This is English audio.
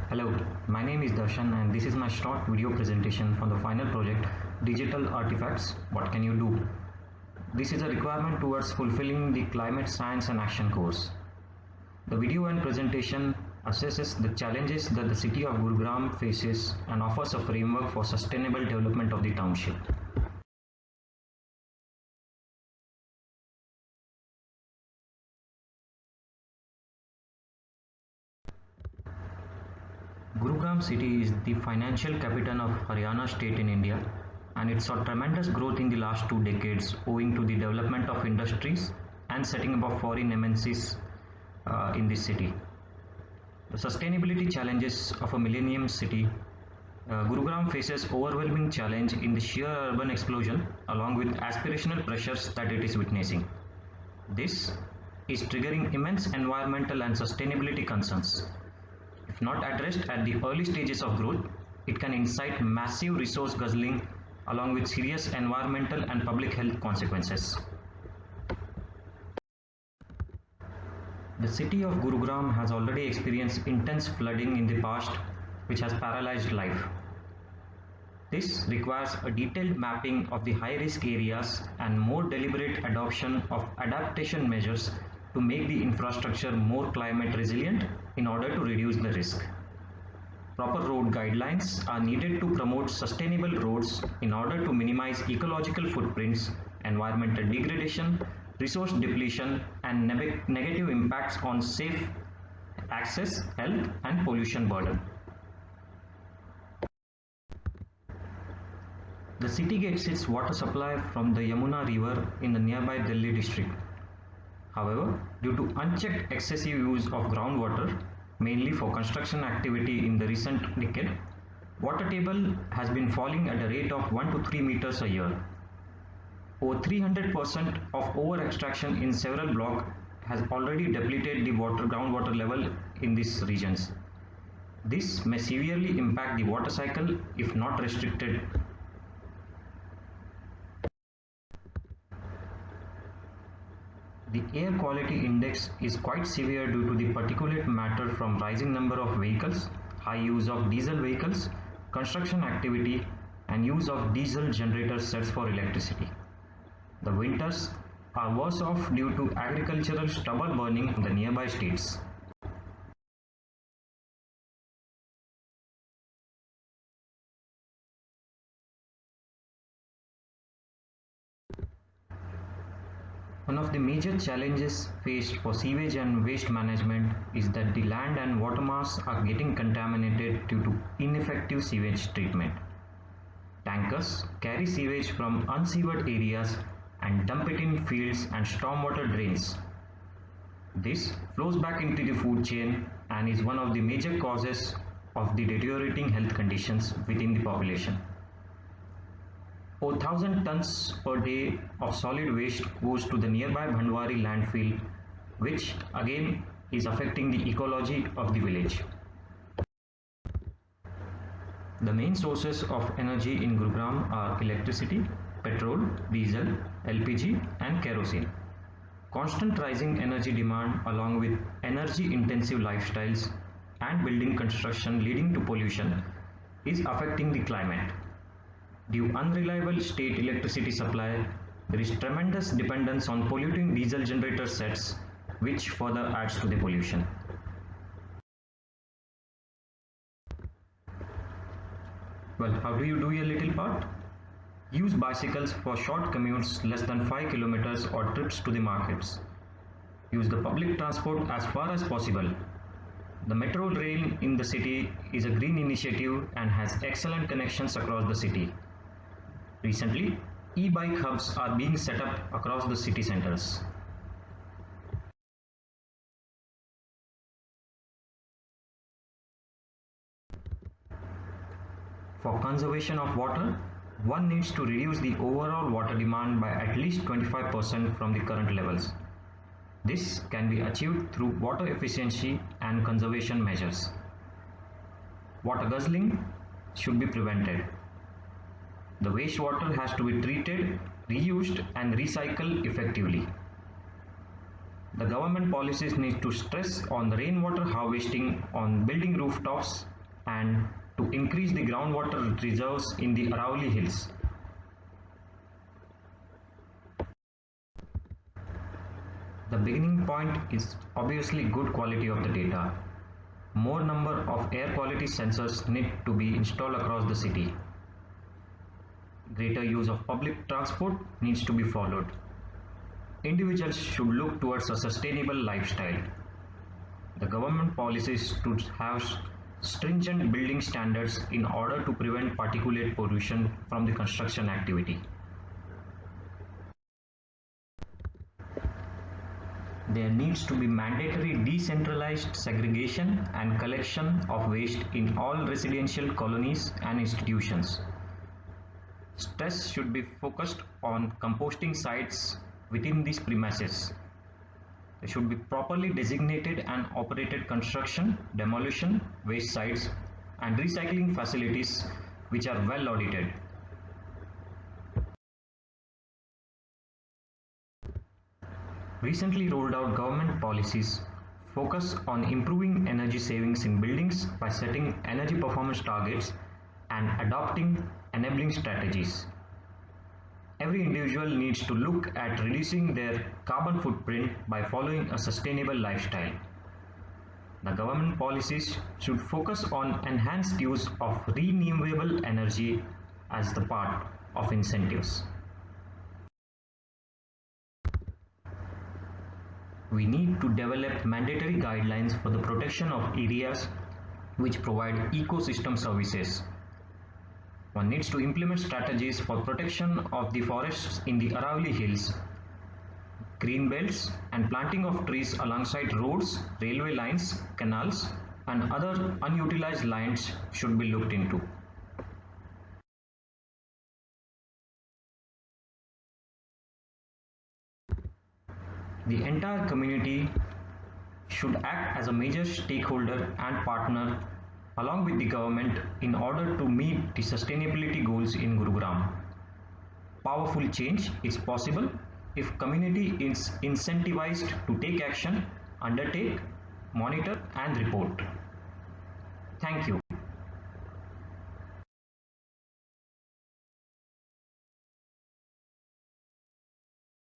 Hello, my name is Darshan and this is my short video presentation for the final project Digital Artifacts, What Can You Do? This is a requirement towards fulfilling the Climate Science and Action course. The video and presentation assesses the challenges that the city of Gurugram faces and offers a framework for sustainable development of the township. Gurugram city is the financial capital of Haryana state in India, and it saw tremendous growth in the last 2 decades owing to the development of industries and setting up of foreign MNCs in this city. The sustainability challenges of a millennium city, Gurugram faces overwhelming challenge in the sheer urban explosion along with aspirational pressures that it is witnessing. This is triggering immense environmental and sustainability concerns. If not addressed at the early stages of growth, it can incite massive resource guzzling along with serious environmental and public health consequences. The city of Gurugram has already experienced intense flooding in the past, which has paralyzed life. This requires a detailed mapping of the high-risk areas and more deliberate adoption of adaptation measures to make the infrastructure more climate resilient in order to reduce the risk. Proper road guidelines are needed to promote sustainable roads in order to minimize ecological footprints, environmental degradation, resource depletion, and negative impacts on safe access, health, and pollution burden. The city gets its water supply from the Yamuna river in the nearby Delhi district. However, due to unchecked excessive use of groundwater, mainly for construction activity in the recent decade, water table has been falling at a rate of 1 to 3 meters a year. Over 300% of over extraction in several blocks has already depleted the groundwater level in these regions. This may severely impact the water cycle if not restricted. The air quality index is quite severe due to the particulate matter from rising number of vehicles, high use of diesel vehicles, construction activity, and use of diesel generator sets for electricity. The winters are worse off due to agricultural stubble burning in the nearby states. One of the major challenges faced for sewage and waste management is that the land and water mass are getting contaminated due to ineffective sewage treatment. Tankers carry sewage from unsewered areas and dump it in fields and stormwater drains. This flows back into the food chain and is one of the major causes of the deteriorating health conditions within the population. 4,000 tons per day of solid waste goes to the nearby Bhandwari landfill, which again is affecting the ecology of the village. The main sources of energy in Gurugram are electricity, petrol, diesel, LPG and kerosene. Constant rising energy demand along with energy intensive lifestyles and building construction leading to pollution is affecting the climate. Due unreliable state electricity supply, there is tremendous dependence on polluting diesel generator sets, which further adds to the pollution. Well, how do you do your little part? Use bicycles for short commutes less than 5 kilometers or trips to the markets. Use the public transport as far as possible. The metro rail in the city is a green initiative and has excellent connections across the city. Recently, e-bike hubs are being set up across the city centers. For conservation of water, one needs to reduce the overall water demand by at least 25% from the current levels. This can be achieved through water efficiency and conservation measures. Water guzzling should be prevented. The wastewater has to be treated, reused and recycled effectively. The government policies need to stress on the rainwater harvesting on building rooftops and to increase the groundwater reserves in the Aravalli Hills. The beginning point is obviously good quality of the data. More number of air quality sensors need to be installed across the city. Greater use of public transport needs to be followed. Individuals should look towards a sustainable lifestyle. The government policies should have stringent building standards in order to prevent particulate pollution from the construction activity. There needs to be mandatory decentralized segregation and collection of waste in all residential colonies and institutions. Stress should be focused on composting sites within these premises. There should be properly designated and operated construction, demolition, waste sites and recycling facilities which are well audited. Recently rolled out government policies focus on improving energy savings in buildings by setting energy performance targets and adopting enabling strategies. Every individual needs to look at reducing their carbon footprint by following a sustainable lifestyle. The government policies should focus on enhanced use of renewable energy as the part of incentives. We need to develop mandatory guidelines for the protection of areas which provide ecosystem services. One needs to implement strategies for protection of the forests in the Aravalli Hills, green belts and planting of trees alongside roads, railway lines, canals and other unutilized lands should be looked into. The entire community should act as a major stakeholder and partner along with the government in order to meet the sustainability goals in Gurugram. Powerful change is possible if community is incentivized to take action, undertake, monitor and report. Thank you.